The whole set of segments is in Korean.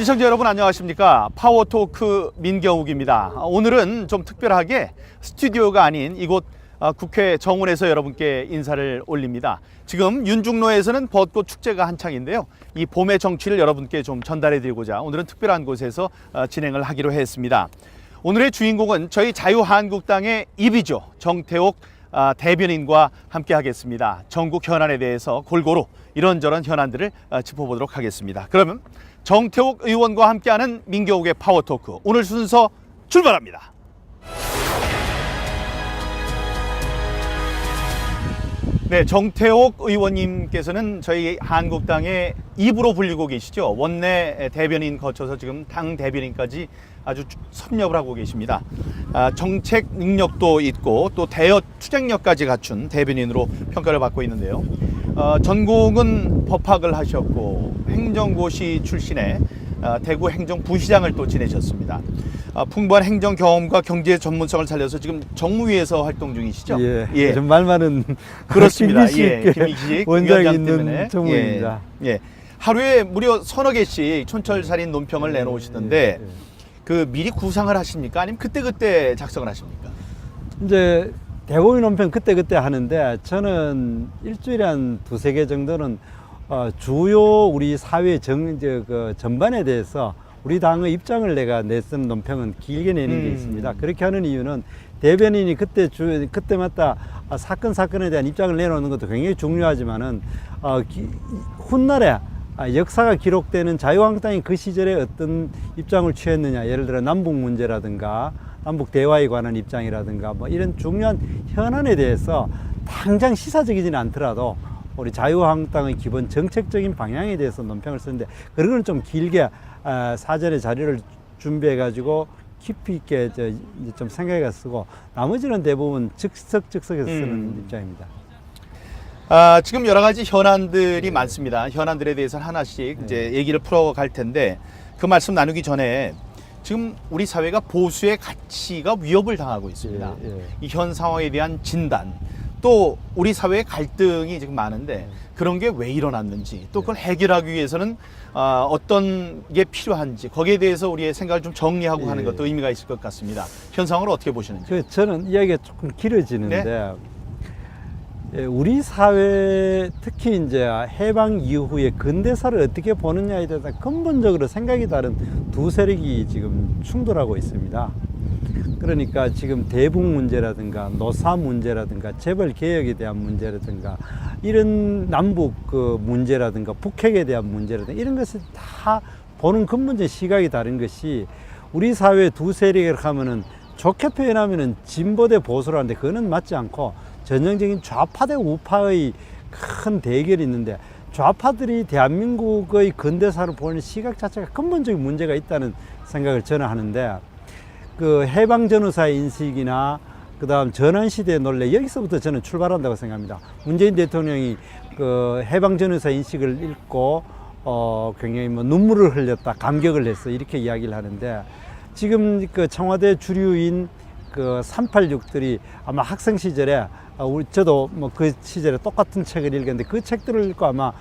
시청자 여러분 안녕하십니까? 파워토크 민경욱입니다. 오늘은 좀 특별하게 스튜디오가 아닌 이곳 국회 정원에서 여러분께 인사를 올립니다. 지금 윤중로에서는 벚꽃 축제가 한창인데요. 이 봄의 정취를 여러분께 좀 전달해 드리고자 오늘은 특별한 곳에서 진행을 하기로 했습니다. 오늘의 주인공은 저희 자유한국당의 입이죠. 정태옥 대변인과 함께 하겠습니다. 전국 현안에 대해서 골고루 이런저런 현안들을 짚어보도록 하겠습니다. 그러면 정태옥 의원과 함께하는 민경욱의 파워토크 오늘 순서 출발합니다. 네, 정태옥 의원님께서는 저희 한국당의 입으로 불리고 계시죠. 원내 대변인 거쳐서 지금 당 대변인까지 아주 섭렵을 하고 계십니다. 정책 능력도 있고 또 대여 추진력까지 갖춘 대변인으로 평가를 받고 있는데요. 전공은 법학을 하셨고 행정고시 출신의 대구 행정부시장을 또 지내셨습니다. 풍부한 행정 경험과 경제 전문성을 살려서 지금 정무위에서 활동 중이시죠? 예. 좀 말만은 그렇습니다. 김희식 원장이 있는 있는 정무입니다. 하루에 무려 서너 개씩 촌철살인 논평을 내놓으시던데 그 미리 구상을 하십니까? 아니면 그때그때 작성을 하십니까? 이제 대법원 논평 그때그때 하는데 저는 일주일에 한 두세 개 정도는 주요 우리 사회 전반에 대해서 우리 당의 입장을 내가 냈던 논평은 길게 내는 게 있습니다. 그렇게 하는 이유는 대변인이 그때마다 사건에 대한 입장을 내놓는 것도 굉장히 중요하지만은 훗날에 역사가 기록되는 자유한국당이 그 시절에 어떤 입장을 취했느냐, 예를 들어 남북 문제라든가 남북 대화에 관한 입장이라든가 뭐 이런 중요한 현안에 대해서 당장 시사적이지는 않더라도 우리 자유한국당의 기본 정책적인 방향에 대해서 논평을 쓰는데 그런 건 좀 길게 사전에 자료를 준비해 가지고 깊이 있게 좀 생각해 쓰고 나머지는 대부분 즉석에서 쓰는 입장입니다. 지금 여러 가지 현안들이 많습니다. 현안들에 대해서 하나씩 이제 얘기를 풀어갈 텐데 그 말씀 나누기 전에 지금 우리 사회가 보수의 가치가 위협을 당하고 있습니다. 이 현 상황에 대한 진단, 또 우리 사회의 갈등이 지금 많은데 그런 게 왜 일어났는지, 또 그걸 해결하기 위해서는 어떤 게 필요한지 거기에 대해서 우리의 생각을 좀 정리하고 하는 것도 의미가 있을 것 같습니다. 현 상황을 어떻게 보시는지? 저는 이야기가 조금 길어지는데 우리 사회 특히 이제 해방 이후에 근대사를 어떻게 보느냐에 대해서 근본적으로 생각이 다른 두 세력이 지금 충돌하고 있습니다. 그러니까 지금 대북 문제라든가 노사 문제라든가 재벌 개혁에 대한 문제라든가 이런 남북 문제라든가 북핵에 대한 문제라든가 이런 것을 다 보는 근본적 시각이 다른 것이 우리 사회 두 세력을 하면은 좋게 표현하면은 진보 대 보수라는데 그거는 맞지 않고 전형적인 좌파 대 우파의 큰 대결이 있는데 좌파들이 대한민국의 근대사를 보는 시각 자체가 근본적인 문제가 있다는 생각을 저는 하는데 그 해방전후사의 인식이나 그 다음 전환시대의 논리 여기서부터 저는 출발한다고 생각합니다. 문재인 대통령이 그 해방전후사 인식을 읽고 굉장히 뭐 눈물을 흘렸다, 감격을 했어 이렇게 이야기를 하는데 지금 그 청와대 주류인 그 386들이 아마 학생 시절에 저도 뭐 그 시절에 똑같은 책을 읽었는데 그 책들을 읽고 아마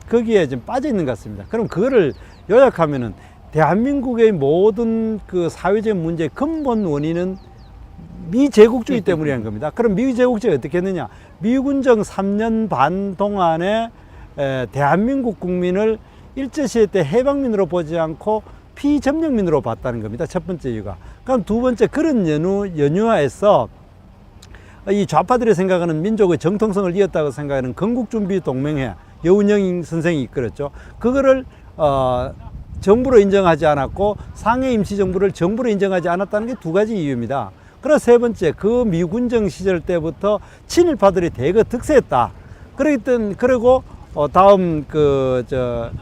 거기에 좀 빠져 있는 것 같습니다. 그럼 그거를 요약하면은 대한민국의 모든 그 사회적 문제의 근본 원인은 미제국주의 때문이라는 겁니다. 그럼 미제국주의 어떻게 했느냐? 미군정 3년 반 동안에 대한민국 국민을 일제시대 때 해방민으로 보지 않고 피점령민으로 봤다는 겁니다. 첫 번째 이유가. 그럼 두 번째 그런 연유하에서 이 좌파들이 생각하는 민족의 정통성을 이었다고 생각하는 건국준비동맹회 여운형 선생이 이끌었죠. 그거를 정부로 인정하지 않았고 상해 임시정부를 정부로 인정하지 않았다는 게 두 가지 이유입니다. 그리고 세 번째, 그 미군정 시절 때부터 친일파들이 대거 득세했다. 그리고 다음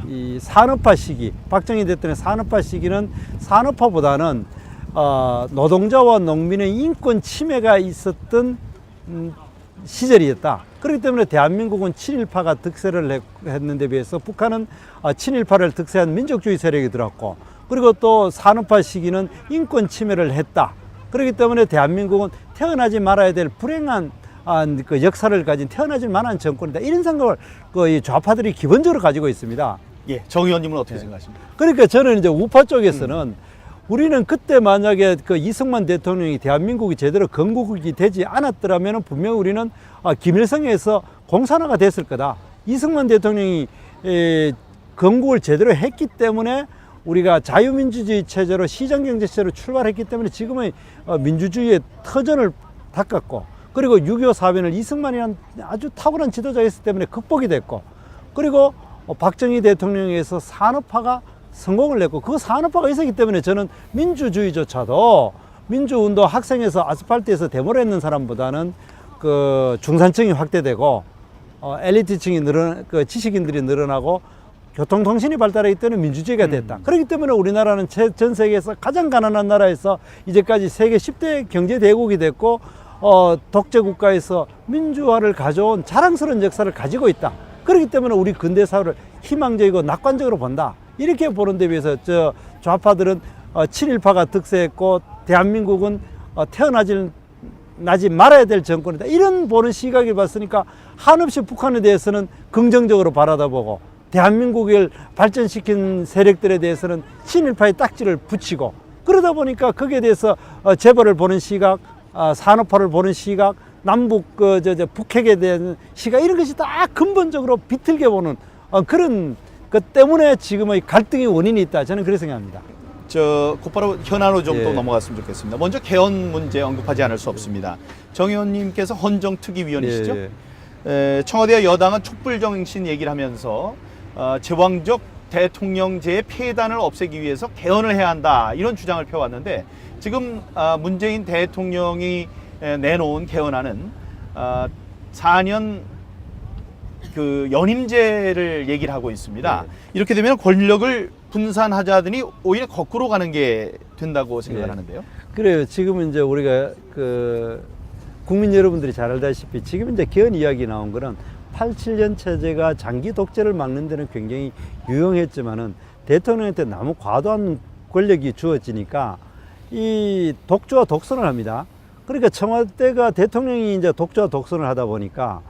이 산업화 시기, 박정희 대통령의 산업화 시기는 산업화보다는 노동자와 농민의 인권 침해가 있었던 시절이었다. 그렇기 때문에 대한민국은 친일파가 득세를 했는데 비해서 북한은 친일파를 득세한 민족주의 세력이 들었고 그리고 또 산업화 시기는 인권 침해를 했다. 그렇기 때문에 대한민국은 태어나지 말아야 될 불행한 그 역사를 가진 태어나지 말한 정권이다. 이런 생각을 이 좌파들이 기본적으로 가지고 있습니다. 예, 정 의원님은 어떻게 생각하십니까? 그러니까 저는 이제 우파 쪽에서는 우리는 그때 만약에 그 이승만 대통령이 대한민국이 제대로 건국이 되지 않았더라면 분명 우리는 김일성에서 공산화가 됐을 거다. 이승만 대통령이 건국을 제대로 했기 때문에 우리가 자유민주주의 체제로 시장경제체로 출발했기 때문에 지금의 민주주의의 터전을 닦았고, 그리고 6.25 사변을 이승만이라는 아주 탁월한 지도자였기 때문에 극복이 됐고, 그리고 박정희 대통령에서 산업화가 성공을 냈고, 그 산업화가 있었기 때문에 저는 민주주의조차도 민주운동 학생에서 아스팔트에서 데모를 했는 사람보다는 그 중산층이 확대되고 엘리트층이 그 지식인들이 늘어나고 교통통신이 발달하기 때문에 민주주의가 됐다. 그렇기 때문에 우리나라는 전 세계에서 가장 가난한 나라에서 이제까지 세계 10대 경제대국이 됐고 독재국가에서 민주화를 가져온 자랑스러운 역사를 가지고 있다. 그렇기 때문에 우리 근대사회를 희망적이고 낙관적으로 본다. 이렇게 보는 데 비해서 저 좌파들은 7.18가 득세했고 대한민국은 나지 말아야 될 정권이다. 이런 보는 시각을 봤으니까 한없이 북한에 대해서는 긍정적으로 바라다보고 대한민국을 발전시킨 세력들에 대해서는 친일파의 딱지를 붙이고, 그러다 보니까 거기에 대해서 재벌을 보는 시각, 산업화를 보는 시각, 남북 북핵에 대한 시각, 이런 것이 다 근본적으로 비틀게 보는 그런 것 때문에 지금의 갈등의 원인이 있다. 저는 그렇게 생각합니다. 곧바로 현안으로 좀 또 예. 넘어갔으면 좋겠습니다. 먼저 개헌 문제 언급하지 않을 수 없습니다. 정 의원님께서 헌정특위위원이시죠? 예. 청와대와 여당은 촛불정신 얘기를 하면서 제왕적 대통령제의 폐단을 없애기 위해서 개헌을 해야 한다, 이런 주장을 펴왔는데, 지금 문재인 대통령이 내놓은 개헌안은 4년 그 연임제를 얘기를 하고 있습니다. 네. 이렇게 되면 권력을 분산하자더니 오히려 거꾸로 가는 게 된다고 생각을 네. 하는데요. 그래요. 지금 이제 우리가 그 국민 여러분들이 잘 알다시피 지금 이제 개헌 이야기 나온 거는 87년 체제가 장기 독재를 막는 데는 굉장히 유용했지만은 대통령한테 너무 과도한 권력이 주어지니까 이 독주와 독선을 합니다. 그러니까 청와대가 대통령이 이제 독주와 독선을 하다 보니까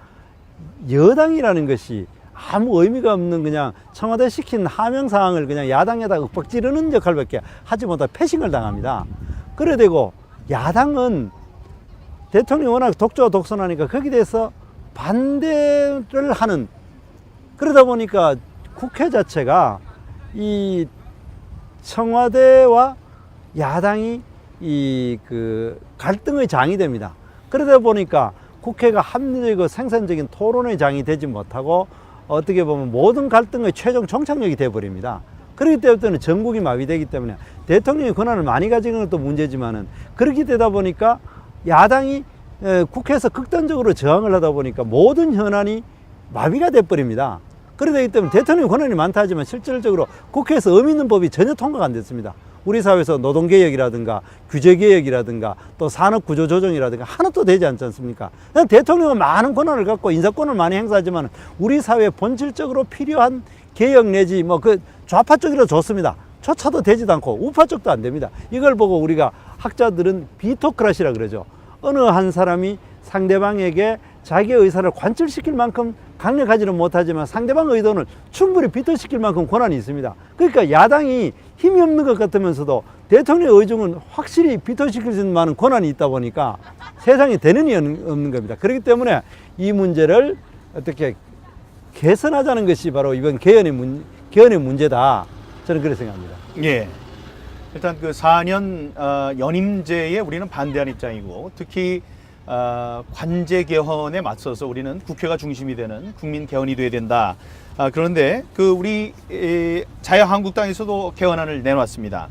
여당이라는 것이 아무 의미가 없는 그냥 청와대 시킨 하명사항을 그냥 야당에다가 윽박 지르는 역할밖에 하지 못하고 패싱을 당합니다. 그래 되고 야당은 대통령이 워낙 독주와 독선하니까 거기에 대해서 반대를 하는, 그러다 보니까 국회 자체가 이 청와대와 야당이 이 그 갈등의 장이 됩니다. 그러다 보니까 국회가 합리적이고 생산적인 토론의 장이 되지 못하고 어떻게 보면 모든 갈등의 최종 종착역이 되어버립니다. 그렇기 때문에 전국이 마비되기 때문에 대통령이 권한을 많이 가지는 것도 문제지만은, 그렇게 되다 보니까 야당이 국회에서 극단적으로 저항을 하다 보니까 모든 현안이 마비가 돼버립니다. 그러기 때문에 대통령이 권한이 많다 하지만 실질적으로 국회에서 의미 있는 법이 전혀 통과가 안 됐습니다. 우리 사회에서 노동개혁이라든가 규제개혁이라든가 또 산업구조조정이라든가 하나도 되지 않지 않습니까? 대통령은 많은 권한을 갖고 인사권을 많이 행사하지만 우리 사회에 본질적으로 필요한 개혁 내지 뭐 그 좌파 쪽이라도 좋습니다. 조차도 되지도 않고 우파 쪽도 안 됩니다. 이걸 보고 우리가 학자들은 비토크라시라 그러죠. 어느 한 사람이 상대방에게 자기의 의사를 관철시킬 만큼 강력하지는 못하지만 상대방의 의도를 충분히 비토시킬 만큼 권한이 있습니다. 그러니까 야당이 힘이 없는 것 같으면서도 대통령의 의중은 확실히 비토시킬 수 있는 많은 권한이 있다 보니까 세상에 되는 이 없는 겁니다. 그렇기 때문에 이 문제를 어떻게 개선하자는 것이 바로 이번 개헌의 문제다. 저는 그렇게 생각합니다. 예. 일단 그 4년 연임제에 우리는 반대하는 입장이고, 특히 관제 개헌에 맞서서 우리는 국회가 중심이 되는 국민 개헌이 돼야 된다. 그런데 그 우리 자유한국당에서도 개헌안을 내놨습니다.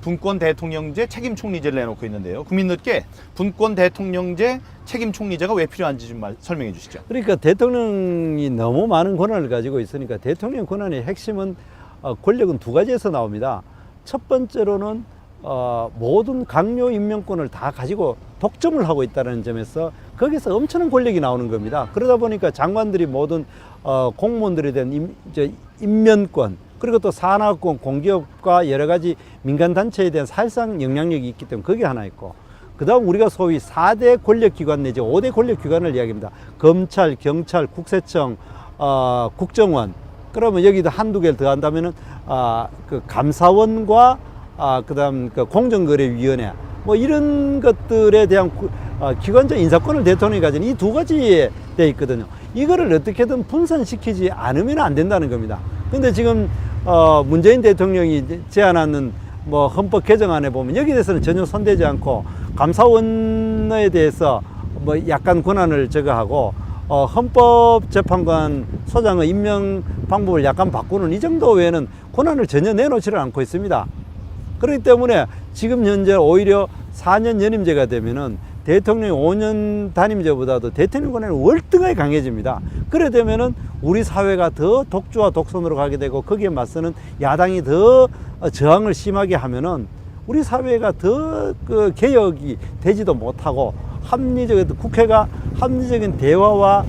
분권 대통령제 책임 총리제를 내놓고 있는데요. 국민들께 분권 대통령제 책임 총리제가 왜 필요한지 좀 설명해 주시죠. 그러니까 대통령이 너무 많은 권한을 가지고 있으니까 대통령 권한의 핵심은 권력은 두 가지에서 나옵니다. 첫 번째로는 모든 강요 임명권을 다 가지고 독점을 하고 있다는 점에서 거기서 엄청난 권력이 나오는 겁니다. 그러다 보니까 장관들이 모든 공무원들에 대한 임면권, 그리고 또 산하권, 공기업과 여러 가지 민간단체에 대한 사실상 영향력이 있기 때문에 그게 하나 있고, 그 다음 우리가 소위 4대 권력기관 내지 5대 권력기관을 이야기합니다. 검찰, 경찰, 국세청, 국정원, 그러면 여기도 한두 개를 더 한다면은 그 감사원과 그다음 그 공정거래위원회 뭐 이런 것들에 대한 기관적 인사권을 대통령이 가진 이 두 가지에 돼 있거든요. 이거를 어떻게든 분산시키지 않으면 안 된다는 겁니다. 근데 지금 문재인 대통령이 제안하는 뭐 헌법 개정안에 보면 여기에 대해서는 전혀 손대지 않고 감사원에 대해서 뭐 약간 권한을 제거하고 헌법재판관 소장의 임명 방법을 약간 바꾸는 이 정도 외에는 권한을 전혀 내놓지를 않고 있습니다. 그렇기 때문에 지금 현재 오히려 4년 연임제가 되면은 대통령이 5년 단임제보다도 대통령 권한이 월등하게 강해집니다. 그래 되면은 우리 사회가 더 독주와 독선으로 가게 되고 거기에 맞서는 야당이 더 저항을 심하게 하면은 우리 사회가 더 그 개혁이 되지도 못하고 국회가 합리적인 대화와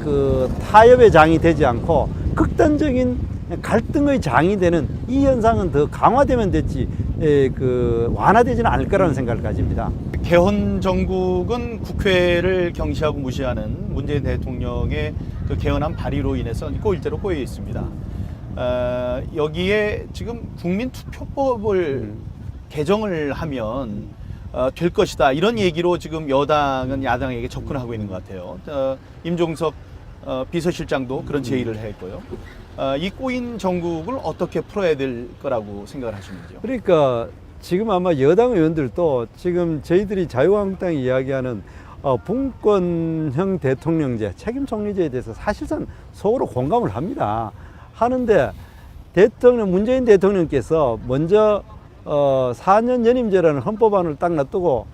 그 타협의 장이 되지 않고 극단적인 갈등의 장이 되는 이 현상은 더 강화되면 됐지 완화되지는 않을 거라는 생각을 가집니다. 개헌 정국은 국회를 경시하고 무시하는 문재인 대통령의 그 개헌안 발의로 인해서 꼬일대로 꼬여 있습니다. 여기에 지금 국민투표법을 개정을 하면 될 것이다 이런 얘기로 지금 여당은 야당에게 접근하고 있는 것 같아요. 임종석 비서실장도 그런 제의를 했고요. 이 꼬인 정국을 어떻게 풀어야 될 거라고 생각을 하시는지요? 그러니까 지금 아마 여당 의원들도 지금 저희들이 자유한국당이 이야기하는 분권형 대통령제, 책임총리제에 대해서 사실상 속으로 공감을 합니다. 하는데 문재인 대통령께서 먼저 4년 연임제라는 헌법안을 딱 놔두고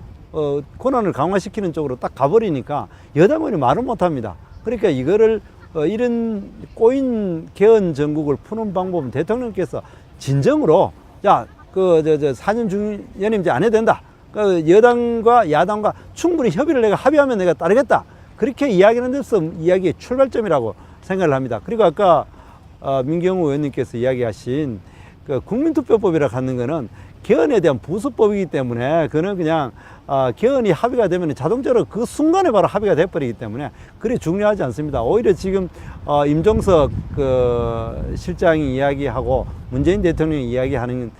권한을 강화시키는 쪽으로 딱 가버리니까 여당 의원이 말을 못합니다. 그러니까 이거를 이런 꼬인 개헌 정국을 푸는 방법은 대통령께서 진정으로 4년 연임제 안 해도 된다. 여당과 야당과 충분히 협의를 내가 합의하면 내가 따르겠다. 그렇게 이야기하는 데서 이야기의 출발점이라고 생각을 합니다. 그리고 아까 민경우 의원님께서 이야기하신 그 국민투표법이라고 하는 거는 개헌에 대한 부수법이기 때문에 그는 그냥 개헌이 합의가 되면 자동적으로 그 순간에 바로 합의가 돼버리기 때문에 그리 중요하지 않습니다. 오히려 지금 임종석 그 실장이 이야기하고 문재인 대통령이 이야기하는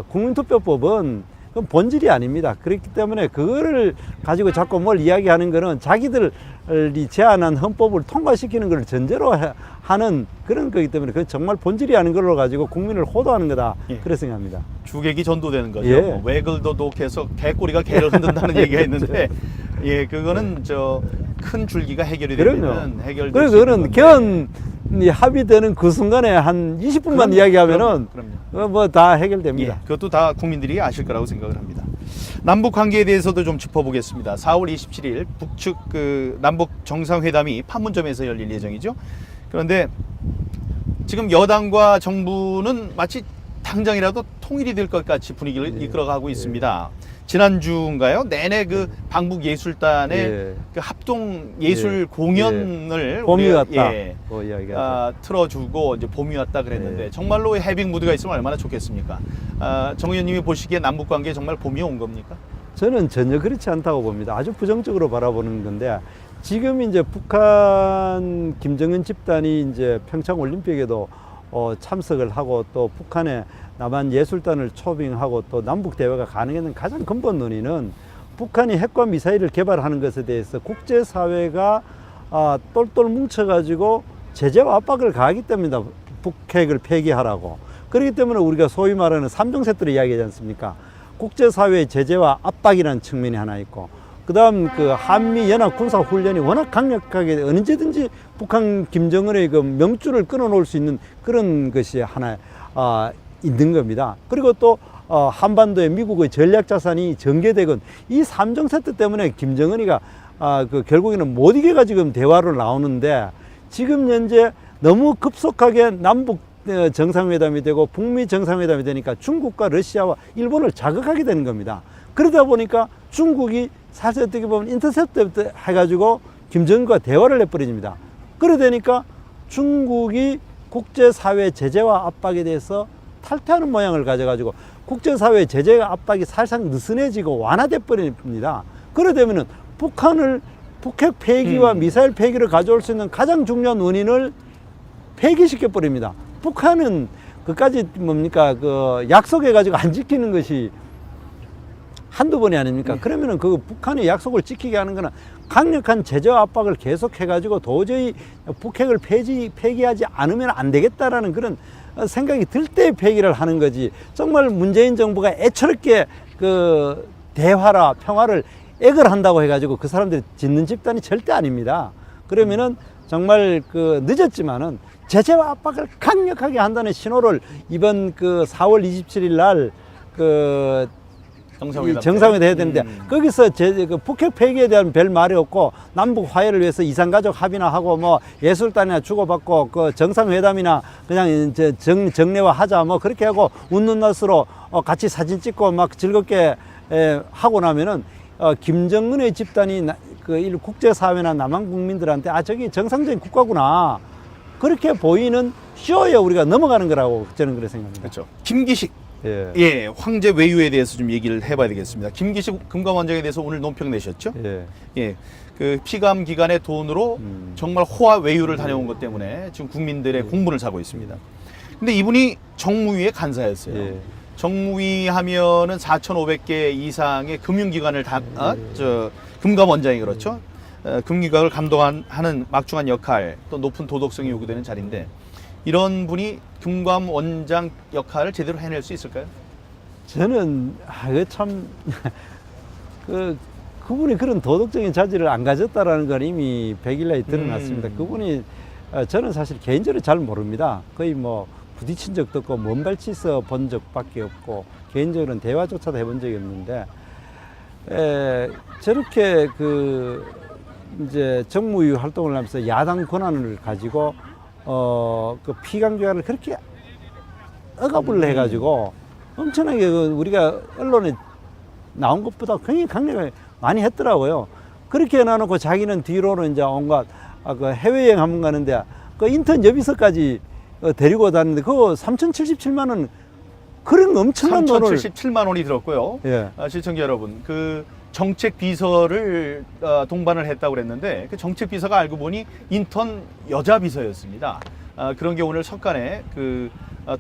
국민투표법은 그건 본질이 아닙니다. 그렇기 때문에 그거를 가지고 자꾸 뭘 이야기하는 거는 자기들이 제안한 헌법을 통과시키는 걸 전제로 하는 그런 거기 때문에 그건 정말 본질이 아닌 걸로 가지고 국민을 호도하는 거다. 예. 그렇게 생각합니다. 주객이 전도되는 거죠. 예. 외글도도 계속 개꼬리가 개를 흔든다는 얘기가 있는데 예, 그거는 큰 줄기가 해결이 되면 해결될 그래서 수 있는 그거는 건데. 개헌이 합의되는 그 순간에 한 20분만 이야기하면은 뭐 다 해결됩니다. 예, 그것도 다 국민들이 아실 거라고 생각을 합니다. 남북 관계에 대해서도 좀 짚어보겠습니다. 4월 27일 북측 그 남북 정상회담이 판문점에서 열릴 예정이죠. 그런데 지금 여당과 정부는 마치 당장이라도 통일이 될 것 같이 분위기를 이끌어가고 있습니다. 지난주인가요? 내내 그 방북예술단의 그 합동 예술 공연을 봄이 왔다. 틀어주고 이제 봄이 왔다 그랬는데 정말로 해빙 무드가 있으면 얼마나 좋겠습니까? 정 의원님이 보시기에 남북 관계에 정말 봄이 온 겁니까? 저는 전혀 그렇지 않다고 봅니다. 아주 부정적으로 바라보는 건데 지금 이제 북한 김정은 집단이 이제 평창 올림픽에도 참석을 하고 또 북한에 남한 예술단을 초빙하고 또 남북 대화가 가능했는 가장 근본 논의는 북한이 핵과 미사일을 개발하는 것에 대해서 국제사회가 똘똘 뭉쳐가지고 제재와 압박을 가하기 때문이다. 북핵을 폐기하라고. 그렇기 때문에 우리가 소위 말하는 3종 세트를 이야기하지 않습니까? 국제사회의 제재와 압박이라는 측면이 하나 있고 그 다음 그 한미 연합 군사 훈련이 워낙 강력하게 언제든지 북한 김정은의 그 명줄을 끊어놓을 수 있는 그런 것이 하나 있는 겁니다. 그리고 또 한반도에 미국의 전략 자산이 전개되건 이 3종 세트 때문에 김정은이가 그 결국에는 못 이겨가 지금 대화로 나오는데 지금 현재 너무 급속하게 남북 정상회담이 되고 북미 정상회담이 되니까 중국과 러시아와 일본을 자극하게 되는 겁니다. 그러다 보니까 중국이 사실 어떻게 보면 인터셉트 해가지고 김정은과 대화를 해버립니다. 그러다 보니까 중국이 국제사회 제재와 압박에 대해서 탈퇴하는 모양을 가져가지고 국제사회 제재와 압박이 살짝 느슨해지고 완화돼 버립니다. 그러되면은 북핵 폐기와 미사일 폐기를 가져올 수 있는 가장 중요한 원인을 폐기시켜 버립니다. 북한은 그까지 뭡니까 그 약속해 가지고 안 지키는 것이 한두 번이 아닙니까? 그러면은 그 북한의 약속을 지키게 하는 거는 강력한 제재 압박을 계속해 가지고 도저히 북핵을 폐기하지 않으면 안 되겠다라는 그런 생각이 들 때 폐기를 하는 거지. 정말 문재인 정부가 애처롭게 그 대화라 평화를 액을 한다고 해가지고 그 사람들이 짓는 집단이 절대 아닙니다. 그러면은 정말 그 늦었지만은 제재와 압박을 강력하게 한다는 신호를 이번 그 4월 27일 날 그 정상회담 해야 되는데 거기서 그 북핵 폐기에 대한 별 말이 없고 남북 화해를 위해서 이산가족 합의나 하고 뭐 예술단이나 주고받고 그 정상회담이나 그냥 이제 정례화 하자 뭐 그렇게 하고 웃는 낯으로 같이 사진 찍고 막 즐겁게 하고 나면은 김정은의 집단이 그 국제사회나 남한 국민들한테 아 저기 정상적인 국가구나 그렇게 보이는 쇼에 우리가 넘어가는 거라고 저는 그렇게 생각합니다. 그렇죠. 김기식 예. 예, 황제 외유에 대해서 좀 얘기를 해봐야 되겠습니다. 김기식 금감원장에 대해서 오늘 논평 내셨죠? 예. 예, 그 피감 기관의 돈으로 정말 호화 외유를 다녀온 것 때문에 지금 국민들의 공분을 사고 있습니다. 근데 이분이 정무위의 간사였어요. 예. 정무위 하면은 4,500개 이상의 금융기관을 금감원장이 그렇죠. 금융기관을 감독하는 막중한 역할, 또 높은 도덕성이 요구되는 자리인데 이런 분이 금감원장 역할을 제대로 해낼 수 있을까요? 저는 그분이 그런 도덕적인 자질을 안 가졌다라는 건 이미 100일 날에 드러났습니다. 그분이 저는 사실 개인적으로 잘 모릅니다. 거의 뭐 부딪힌 적도 없고 먼 발치서 본 적밖에 없고 개인적으로는 대화조차도 해본 적이 없는데 저렇게 그 이제 정무위 활동을 하면서 야당 권한을 가지고 그 피감기관을 그렇게 억압을 해가지고 엄청나게 우리가 언론에 나온 것보다 굉장히 강력하게 많이 했더라고요. 그렇게 해놔놓고 자기는 뒤로는 이제 온갖 그 해외여행 한번 가는데 그 인턴 여비서까지 데리고 다니는데 그거 3,077만 원 그런 엄청난 돈을 3,077만 원이 들었고요. 예. 시청자 여러분, 그 정책 비서를 동반을 했다고 그랬는데 그 정책 비서가 알고 보니 인턴 여자 비서였습니다. 그런 게 오늘 석간에 그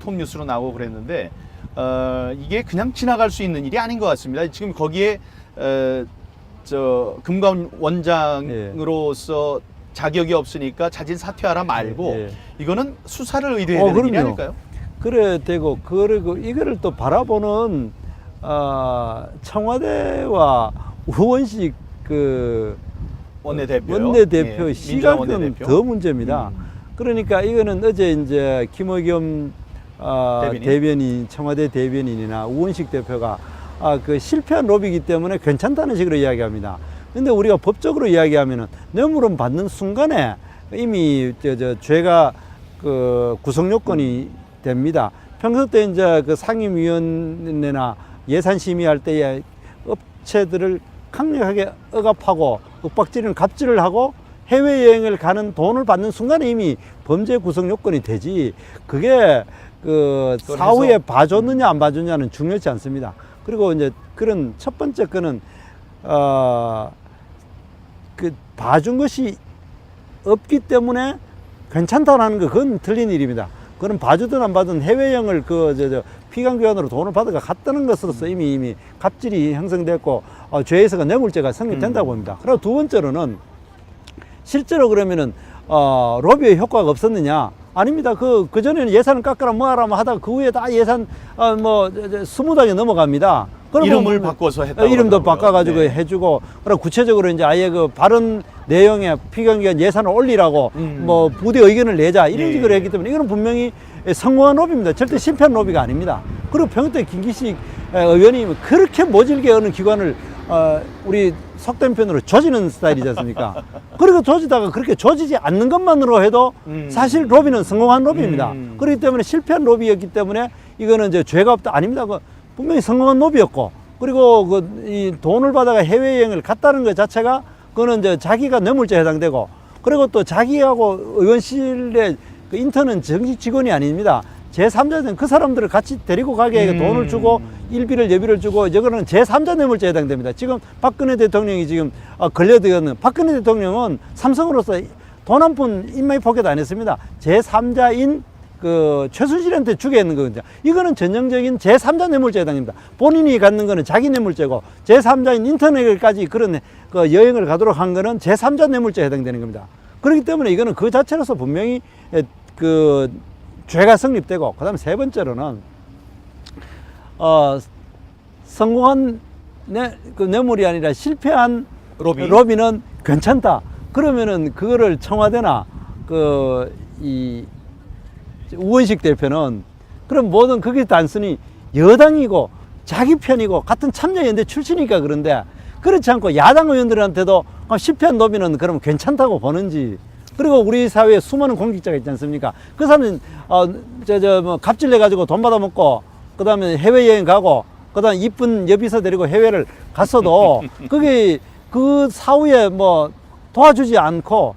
톱뉴스로 나오고 그랬는데 이게 그냥 지나갈 수 있는 일이 아닌 것 같습니다. 지금 거기에 금감원장으로서 자격이 없으니까 자진 사퇴하라 말고 이거는 수사를 의뢰해야 되는 일이 아닐까요? 그래 되고 그리고 이거를 또 바라보는 청와대와 우원식 그 원내대표 시각은 더 문제입니다. 그러니까 이거는 어제 이제 김의겸 대변인, 청와대 대변인이나 우원식 대표가 그 실패한 로비이기 때문에 괜찮다는 식으로 이야기합니다. 근데 우리가 법적으로 이야기하면은 뇌물은 받는 순간에 이미 죄가 그 구성 요건이 됩니다. 평소 때 이제 그 상임위원회나 예산 심의할 때에 업체들을 강력하게 억압하고 윽박지르는 갑질을 하고 해외여행을 가는 돈을 받는 순간에 이미 범죄 구성 요건이 되지 그게 그 사후에 봐줬느냐 안 봐줬느냐는 중요하지 않습니다. 그리고 이제 그런 첫 번째 거는 그 봐준 것이 없기 때문에 괜찮다라는 거 그건 틀린 일입니다. 그건 봐주든 안 받든 해외여행을 피감기관으로 돈을 받아가 갔다는 것으로서 이미 갑질이 형성됐고 죄에서가 뇌물죄가 성립된다고 봅니다. 그리고 두 번째로는 실제로 그러면은 로비의 효과가 없었느냐? 아닙니다. 그 전에는 예산을 깎아라 뭐하라 하다가 그 후에 다 예산 스무하게 넘어갑니다. 이름을 바꿔서 했다. 이름도 바꿔가지고 해주고, 그리고 구체적으로 이제 아예 그 발언 내용에 피감기관 예산을 올리라고 뭐 부대 의견을 내자 이런 식으로 했기 때문에 이거는 분명히 성공한 로비입니다. 절대 실패한 로비가 아닙니다. 그리고 평소에 김기식 의원이 그렇게 모질게 어느 기관을 우리 속된 편으로 조지는 스타일이지 않습니까? 그리고 조지다가 그렇게 조지지 않는 것만으로 해도 사실 로비는 성공한 로비입니다. 그렇기 때문에 실패한 로비였기 때문에 이거는 이제 죄가 없다 아닙니다. 분명히 성공한 로비였고, 그리고 이 돈을 받아가 해외여행을 갔다는 것 자체가 그거는 이제 자기가 뇌물죄에 해당되고, 그리고 또 자기하고 의원실의 그 인턴은 정식 직원이 아닙니다. 제3자는 그 사람들을 같이 데리고 가게 돈을 주고 일비를 예비를 주고 이거는 제3자 뇌물죄에 해당됩니다. 지금 박근혜 대통령이 지금 걸려들었는 박근혜 대통령은 삼성으로서 돈 한 푼 인마이 포켓 안 했습니다. 제3자인 그 최순실한테 주게 있는 거거든요. 이거는 전형적인 제3자 뇌물죄에 해당입니다. 본인이 갖는 거는 자기 뇌물죄고 제3자인 인터넷까지 그런 그 여행을 가도록 한 거는 제3자 뇌물죄에 해당되는 겁니다. 그렇기 때문에 이거는 그 자체로서 분명히 그 죄가 성립되고, 그 다음에 세 번째로는 성공한 그 뇌물이 아니라 실패한 로비는 괜찮다. 그러면은 그거를 청와대나 이 우원식 대표는 그럼 뭐든 그게 단순히 여당이고 자기 편이고 같은 참여연대 출신이니까 그런데, 그렇지 않고 야당 의원들한테도 실패한 로비는 그럼 괜찮다고 보는지. 그리고 우리 사회에 수많은 공직자가 있지 않습니까? 그 사람은 뭐 갑질 내가지고 돈 받아먹고 그 다음에 해외여행 가고 그 다음에 이쁜 여비서 데리고 해외를 갔어도 그게 그 사후에 뭐 도와주지 않고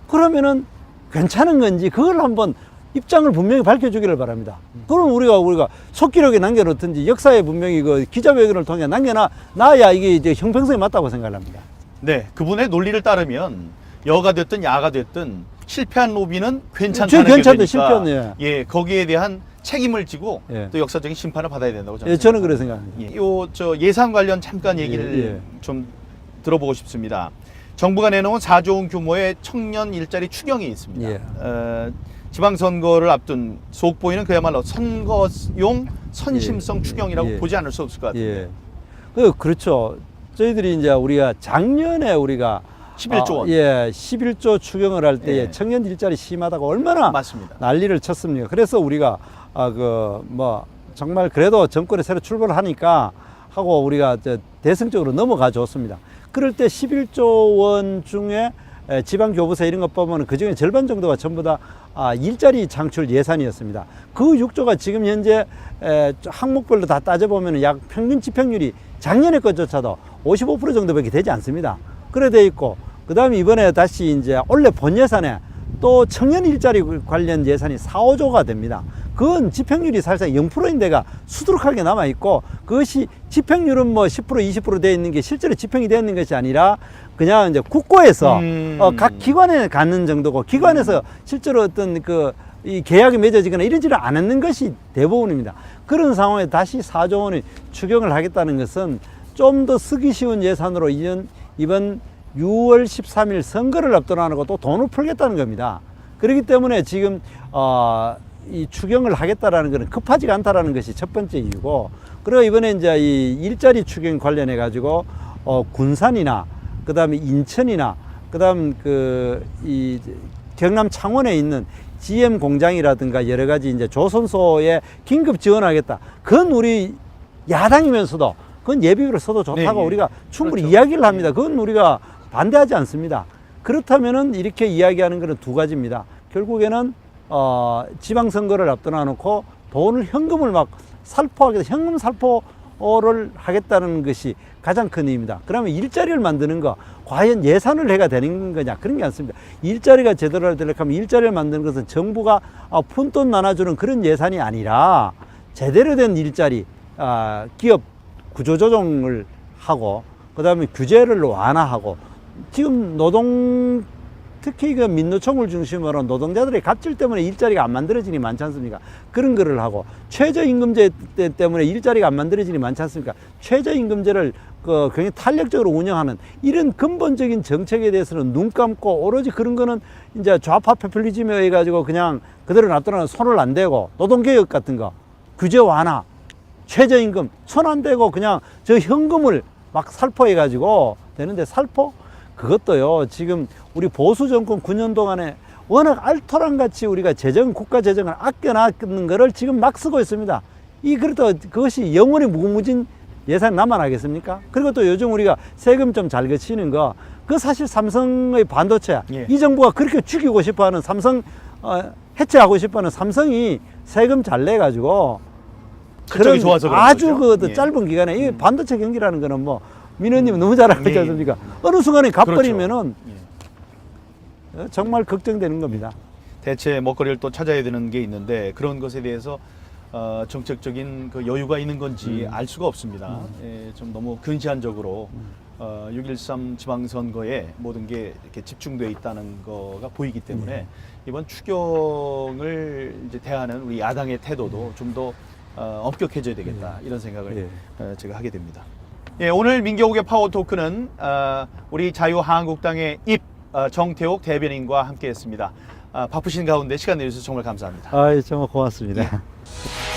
그러면은 괜찮은 건지, 그걸 한번 입장을 분명히 밝혀주기를 바랍니다. 그럼 우리가 속기록에 남겨놓든지 역사에 분명히 그 기자회견을 통해 남겨놔야 이게 이제 형평성이 맞다고 생각을 합니다. 네, 그분의 논리를 따르면 여가 됐든 야가 됐든 실패한 로비는 괜찮다는 게 되니까 실패한, 예, 거기에 대한 책임을 지고 예. 또 역사적인 심판을 받아야 된다고 저는 예, 저는 그렇게 생각합니다. 예, 저 예산 관련 잠깐 얘기를 예. 좀 들어보고 싶습니다. 정부가 내놓은 4조 원 규모의 청년 일자리 추경이 있습니다. 예. 지방선거를 앞둔 속보이는 그야말로 선거용 선심성 예. 추경이라고 예. 보지 않을 수 없을 것 같아요. 예. 그렇죠. 저희들이 이제 우리가 작년에 우리가 11조 원. 11조 추경을 할 때에 예. 청년 일자리 심하다고 얼마나 맞습니다. 난리를 쳤습니까? 그래서 우리가 정말 그래도 정권에 새로 출범을 하니까 하고 우리가 대승적으로 넘어가 줬습니다. 그럴 때 11조 원 중에 지방교부세 이런 것 보면 그중에 절반 정도가 전부 다 일자리 창출 예산이었습니다. 그 6조가 지금 현재 항목별로 다 따져보면 약 평균 집행률이 작년에 것조차도 55% 정도밖에 되지 않습니다. 그래 돼 있고, 그 다음에 이번에 다시 이제 원래 본 예산에 또 청년 일자리 관련 예산이 4, 5조가 됩니다. 그건 집행률이 사실상 0%인 데가 수두룩하게 남아 있고, 그것이 집행률은 뭐 10%, 20% 되어 있는 게 실제로 집행이 되어 있는 것이 아니라 그냥 이제 국고에서 각 기관에 갖는 정도고, 기관에서 실제로 어떤 이 계약이 맺어지거나 이러지를 않는 것이 대부분입니다. 그런 상황에 다시 4조 원의 추경을 하겠다는 것은 좀 더 쓰기 쉬운 예산으로 이번 6월 13일 선거를 앞두고 또 돈을 풀겠다는 겁니다. 그렇기 때문에 지금 이 추경을 하겠다라는 것은 급하지가 않다라는 것이 첫 번째 이유고, 그리고 이번에 이제 이 일자리 추경 관련해 가지고 군산이나 그다음에 인천이나 그다음 이 경남 창원에 있는 GM 공장이라든가 여러 가지 이제 조선소에 긴급 지원하겠다. 그건 우리 야당이면서도 그건 예비비로 써도 좋다고 네, 우리가 충분히 그렇죠. 이야기를 합니다. 그건 우리가 반대하지 않습니다. 그렇다면은 이렇게 이야기하는 것은 두 가지입니다. 결국에는 지방선거를 앞두나 놓고 돈을 현금을 막 살포하게 현금 살포를 하겠다는 것이 가장 큰 의미입니다. 그러면 일자리를 만드는 거 과연 예산을 해가 되는 거냐, 그런 게 않습니다. 일자리가 제대로 되려고 하면 일자리를 만드는 것은 정부가 푼돈 나눠주는 그런 예산이 아니라 제대로 된 일자리, 기업 구조조정을 하고 그 다음에 규제를 완화하고, 지금 특히 그 민노총을 중심으로 노동자들의 갑질 때문에 일자리가 안 만들어지니 많지 않습니까? 그런 거를 하고, 최저임금제 때문에 일자리가 안 만들어지니 많지 않습니까? 최저임금제를 굉장히 탄력적으로 운영하는 이런 근본적인 정책에 대해서는 눈 감고 오로지 그런 거는 이제 좌파 포퓰리즘에 의해 가지고 그냥 그대로 놔두면 손을 안 대고, 노동개혁 같은 거, 규제 완화, 최저임금 손 안 대고 그냥 저 현금을 막 살포해 가지고 되는데, 살포? 그것도요, 지금 우리 보수 정권 9년 동안에 워낙 알토란 같이 우리가 국가 재정을 아껴놨는 거를 지금 막 쓰고 있습니다. 그렇다고 그것이 영원히 무궁무진 예산 남아나겠습니까? 그리고 또 요즘 우리가 세금 좀 잘 거치는 거, 그 사실 삼성의 반도체야. 예. 이 정부가 그렇게 죽이고 싶어 하는 해체하고 싶어 하는 삼성이 세금 잘 내가지고 실적이 좋아서 그런 아주 거죠? 예. 짧은 기간에 이 반도체 경기라는 거는 뭐 민원님은 너무 잘 알고 있지 않습니까? 어느 순간에 갚버리면은 그렇죠. 정말 걱정되는 겁니다. 대체 먹거리를 또 찾아야 되는 게 있는데, 그런 것에 대해서 정책적인 그 여유가 있는 건지 알 수가 없습니다. 예, 좀 너무 근시안적으로 6.13 지방선거에 모든 게 이렇게 집중되어 있다는 거가 보이기 때문에 이번 추경을 이제 대하는 우리 야당의 태도도 좀 더 엄격해져야 되겠다 이런 생각을 제가 하게 됩니다. 예, 오늘 민경욱의 파워토크는 우리 자유한국당의 정태욱 대변인과 함께했습니다. 바쁘신 가운데 시간 내주셔서 정말 감사합니다. 정말 고맙습니다. 예.